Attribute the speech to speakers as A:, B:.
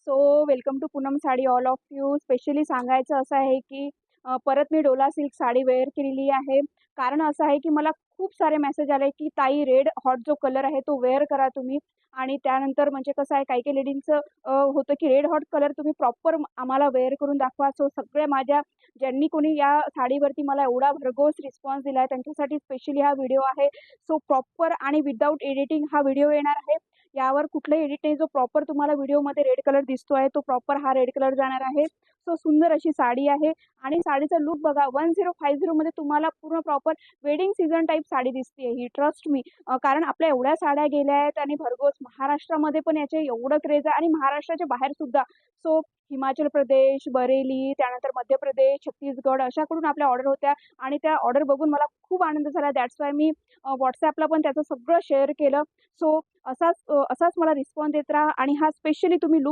A: So welcome to Poonam sari all of you. Specially सांगायचं असं आहे की परत मी डोला सिल्क साडी वेअर केलेली आहे. कारण असं आहे की मला खूप सारे मेसेज आले की ताई रेड हॉट जो कलर आहे तो वेअर करा तुम्ही. आणि त्यानंतर म्हणजे कसं आहे काही काही लेडींचं होतं की रेड हॉट कलर तुम्ही प्रॉपर आम्हाला वेअर करून दाखवा. सो सगळे माझ्या ज्यांनी कोणी या साडीवरती मला एवढा भरघोस रिस्पॉन्स दिला आहे त्यांच्यासाठी स्पेशली हा व्हिडिओ आहे. सो प्रॉपर आणि विदाऊट एडिटिंग हा व्हिडिओ येणार आहे. यावर कुठलंही एडिट नाही. जो प्रॉपर तुम्हाला व्हिडिओमध्ये रेड कलर दिसतो आहे तो प्रॉपर हा रेड कलर जाणार आहे. सो सुंदर अशी साडी आहे. आणि साडीचा लुक बघा 1050 मध्ये तुम्हाला पूर्ण proper wedding season type sari दिसते ही. Trust me. कारण आपल्या एवढ्या साड्या गेल्या आहेत आणि भरघोस महाराष्ट्रामध्ये पण याचे एवढं क्रेज आहे आणि महाराष्ट्राच्या बाहेर सुद्धा. सो हिमाचल प्रदेश, बरेली, त्यानंतर मध्य प्रदेश, छत्तीसगड अशाकडून आपल्या ऑर्डर होत्या. आणि त्या ऑर्डर बघून मला खूप आनंद झाला. दॅट्स वाय मी व्हॉट्सॲपला पण त्याचं सगळं शेअर केलं. सो असाच असाच मला रिस्पॉन्स देत राहा. आणि हा स्पेशली तुम्ही